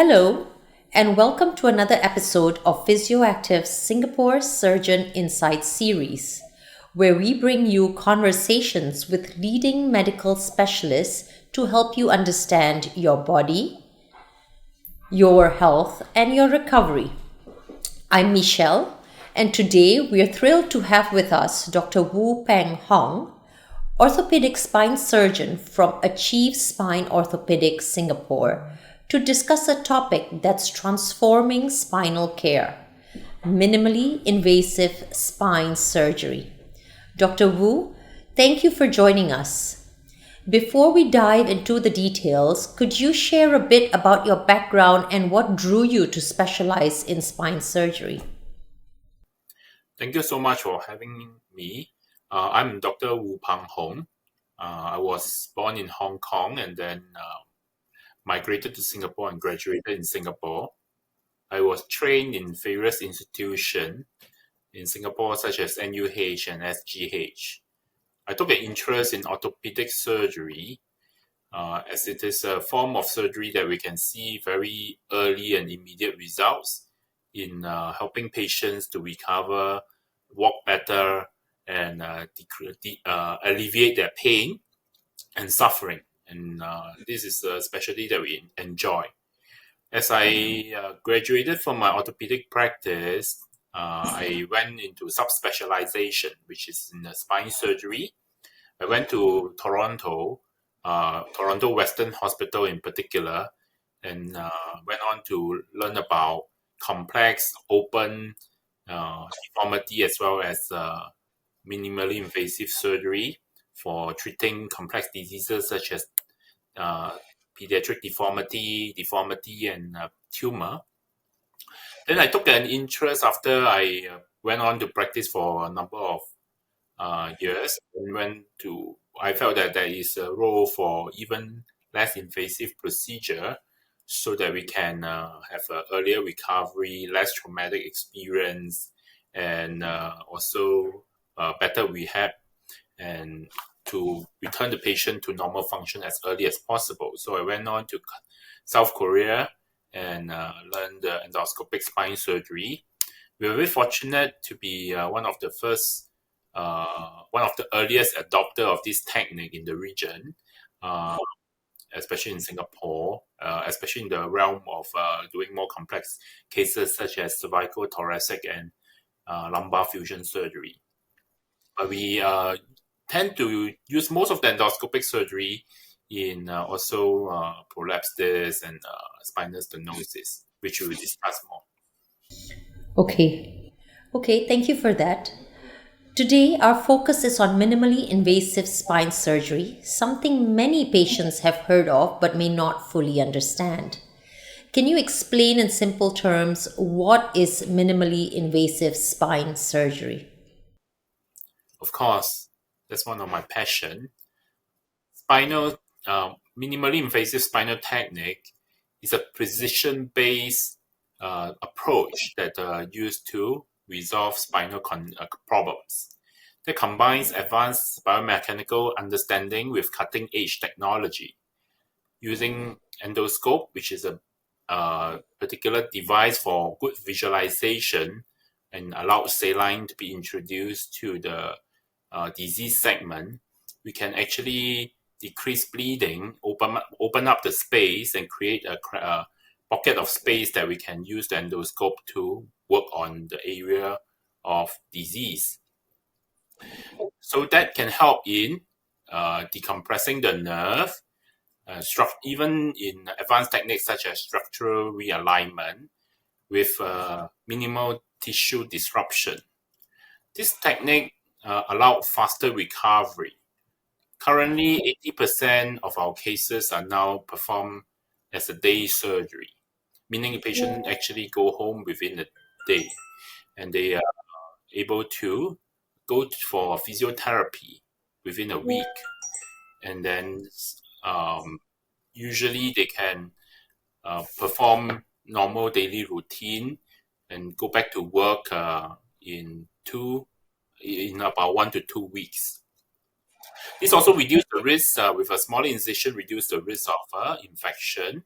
Hello, and welcome to another episode of Physioactive's Singapore Surgeon Insight series, where we bring you conversations with leading medical specialists to help you understand your body, your health, and your recovery. I'm Michelle, and today we are thrilled to have with us Dr. Wu Peng Hong, orthopedic spine surgeon from Achieve Spine Orthopedics Singapore, to discuss a topic that's transforming spinal care: minimally invasive spine surgery. Dr. Wu, thank you for joining us. Before we dive into the details, could you share a bit about your background and what drew you to specialize in spine surgery? Thank you so much for having me. I'm Dr. Wu Peng Hong. I was born in Hong Kong and then migrated to Singapore and graduated in Singapore. I was trained in various institutions in Singapore, such as NUH and SGH. I took an interest in orthopedic surgery, as it is a form of surgery that we can see very early and immediate results in helping patients to recover, walk better, and alleviate their pain and suffering. And this is a specialty that we enjoy. As I graduated from my orthopedic practice, I went into subspecialization, which is in the spine surgery. I went to Toronto Western Hospital in particular, and went on to learn about complex open deformity as well as minimally invasive surgery for treating complex diseases such as pediatric deformity, and tumor. Then I took an interest after I went on to practice for a number of years, and I felt that there is a role for even less invasive procedure so that we can have an earlier recovery, less traumatic experience, and also better rehab, and to return the patient to normal function as early as possible. So I went on to South Korea and learned the endoscopic spine surgery. We were very fortunate to be one of the earliest adopter of this technique in the region, especially in Singapore, especially in the realm of doing more complex cases such as cervical, thoracic, and lumbar fusion surgery. But we tend to use most of the endoscopic surgery in also prolapse disc and spinal stenosis, which we will discuss more. Okay, thank you for that. Today, our focus is on minimally invasive spine surgery, something many patients have heard of but may not fully understand. Can you explain in simple terms what is minimally invasive spine surgery? Of course, that's one of my passion. Spinal, minimally invasive spinal technique is a precision-based approach that used to resolve spinal problems. That combines advanced biomechanical understanding with cutting-edge technology. Using endoscope, which is a particular device for good visualization, and allowed saline to be introduced to the disease segment, we can actually decrease bleeding, open up the space, and create a pocket of space that we can use the endoscope to work on the area of disease. So that can help in decompressing the nerve, even in advanced techniques such as structural realignment with minimal tissue disruption. This technique allowed faster recovery. Currently, 80% of our cases are now performed as a day surgery, meaning the patient actually go home within a day, and they are able to go for physiotherapy within a week, and then usually they can perform normal daily routine and go back to work in about 1 to 2 weeks. This also reduces the risk with a smaller incision, reduce the risk of infection.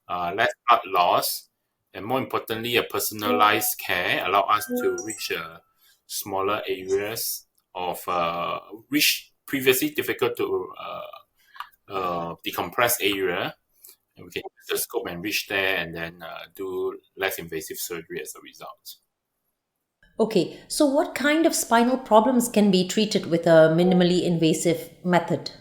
less blood loss, and more importantly, a personalized care allow us to reach smaller areas of which previously difficult to decompress area. And we can use the scope and reach there and then do less invasive surgery as a result. Okay, so what kind of spinal problems can be treated with a minimally invasive method?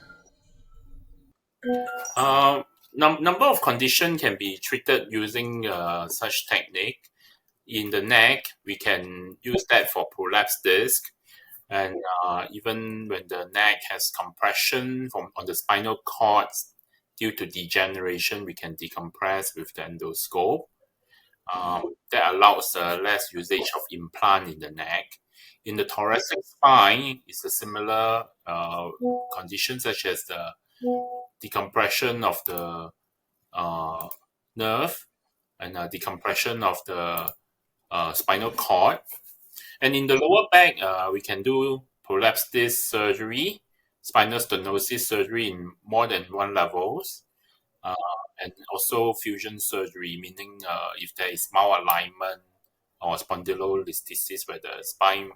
Uh, Number of condition can be treated using such technique. In the neck, we can use that for prolapse disc, and even when the neck has compression from on the spinal cords due to degeneration, we can decompress with the endoscope. That allows less usage of implant in the neck. In the thoracic spine, it's a similar condition such as the decompression of the uh, nerve and decompression of the spinal cord. And in the lower back, we can do prolapse disc surgery, spinal stenosis surgery in more than one levels, uh, and also fusion surgery, meaning if there is malalignment or spondylolisthesis where the spine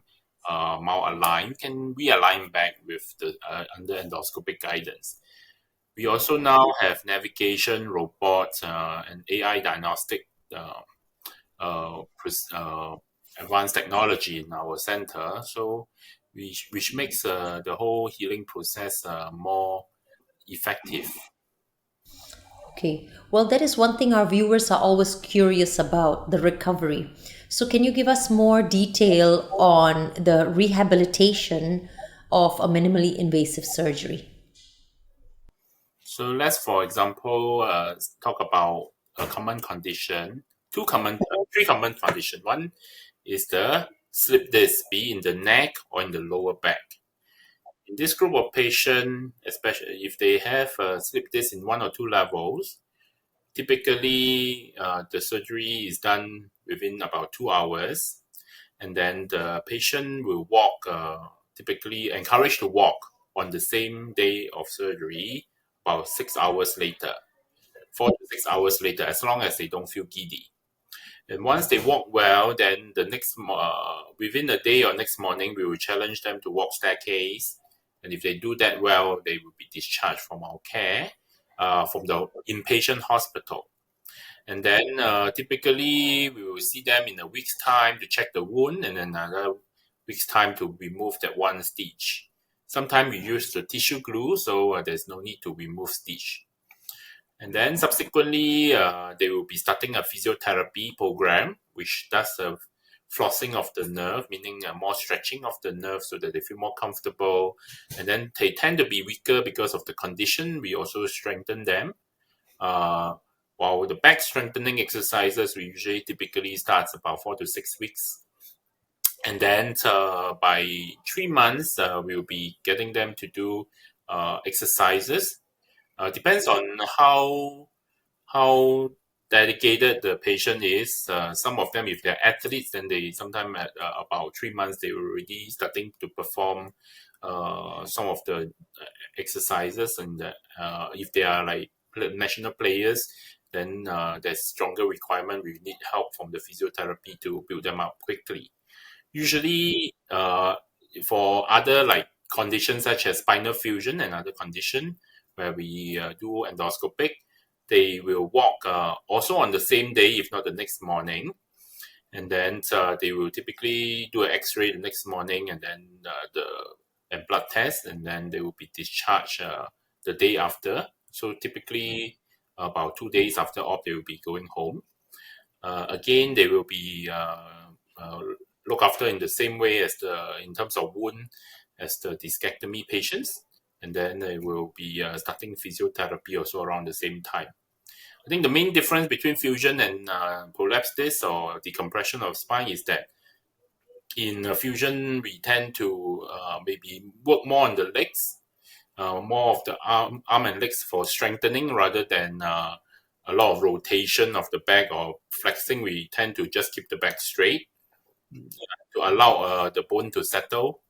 malaligned, you can realign back with the under endoscopic guidance. We also now have navigation robots and AI diagnostic uh, uh, advanced technology in our center, so which makes the whole healing process more effective. Okay, well, that is one thing our viewers are always curious about, the recovery. So, can you give us more detail on the rehabilitation of a minimally invasive surgery? So let's, for example, talk about a common condition, three common condition. One is the slip disc, be in the neck or in the lower back. In this group of patients, especially if they have slip disc in one or two levels, typically the surgery is done within about 2 hours, and then the patient will walk, typically encouraged to walk on the same day of surgery about 6 hours later, 4 to 6 hours later, as long as they don't feel giddy. And once they walk well, then within a day or next morning, we will challenge them to walk staircase. And if they do that well, they will be discharged from our care, from the inpatient hospital. And then typically we will see them in a week's time to check the wound, and another week's time to remove that one stitch. Sometimes we use the tissue glue, so there's no need to remove stitch. And then subsequently, they will be starting a physiotherapy program, which does a flossing of the nerve, meaning more stretching of the nerve so that they feel more comfortable. And then they tend to be weaker because of the condition. We also strengthen them. Uh, while the back strengthening exercises, we usually typically starts about 4 to 6 weeks. And then by 3 months, we'll be getting them to do exercises. Depends on how dedicated the patient is. Some of them, if they're athletes, then they sometimes at about 3 months they were already starting to perform some of the exercises, and if they are like national players, then there's stronger requirement. We need help from the physiotherapy to build them up quickly. Usually, for other like conditions such as spinal fusion and other condition where we do endoscopic, they will walk also on the same day, if not the next morning. And then they will typically do an X-ray the next morning, and then and blood test, and then they will be discharged the day after. So typically about 2 days after op, they will be going home. Again, they will be uh, looked after in the same way as in terms of wound as the discectomy patients, and then they will be starting physiotherapy also around the same time. I think the main difference between fusion and prolapse disc or decompression of spine is that in fusion we tend to maybe work more on the legs, more of the arm and legs for strengthening rather than a lot of rotation of the back or flexing. We tend to just keep the back straight to allow the bone to settle.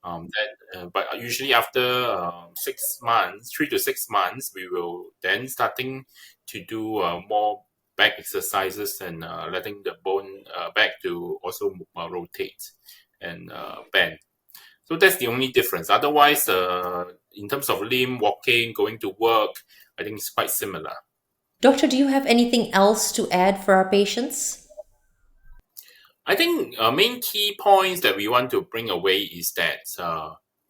But usually after 6 months, 3 to 6 months, we will then starting to do more back exercises and letting the bone back to also rotate and bend. So that's the only difference. Otherwise, in terms of limb walking, going to work, I think it's quite similar. Doctor, do you have anything else to add for our patients? I think main key points that we want to bring away is that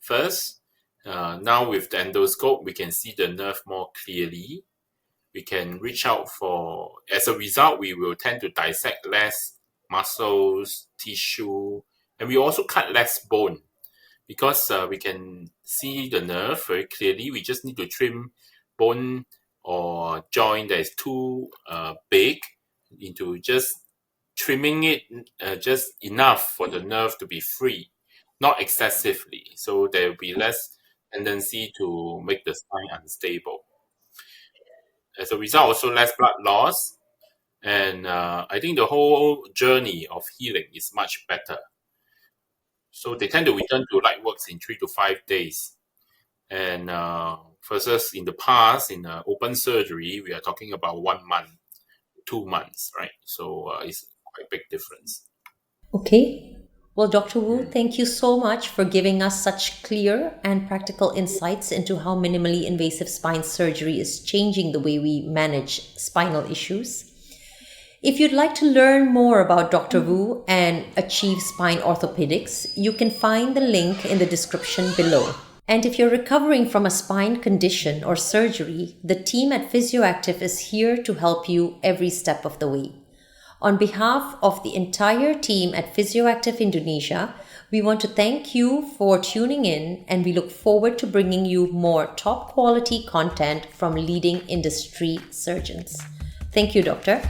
first, now with the endoscope, we can see the nerve more clearly. We can reach out for, as a result, we will tend to dissect less muscles, tissue, and we also cut less bone because we can see the nerve very clearly. We just need to trim bone or joint that is too big into just trimming it just enough for the nerve to be free, not excessively. So there will be less tendency to make the spine unstable. As a result, also less blood loss. And I think the whole journey of healing is much better. So they tend to return to light works in 3 to 5 days. And versus in the past, in open surgery, we are talking about 1 month, 2 months, right? So it's quite a big difference. Okay. Well, Dr. Wu, thank you so much for giving us such clear and practical insights into how minimally invasive spine surgery is changing the way we manage spinal issues. If you'd like to learn more about Dr. Wu and Achieve Spine Orthopedics, you can find the link in the description below. And if you're recovering from a spine condition or surgery, the team at Physioactive is here to help you every step of the way. On behalf of the entire team at Physioactive Indonesia, we want to thank you for tuning in, and we look forward to bringing you more top quality content from leading industry surgeons. Thank you, Doctor.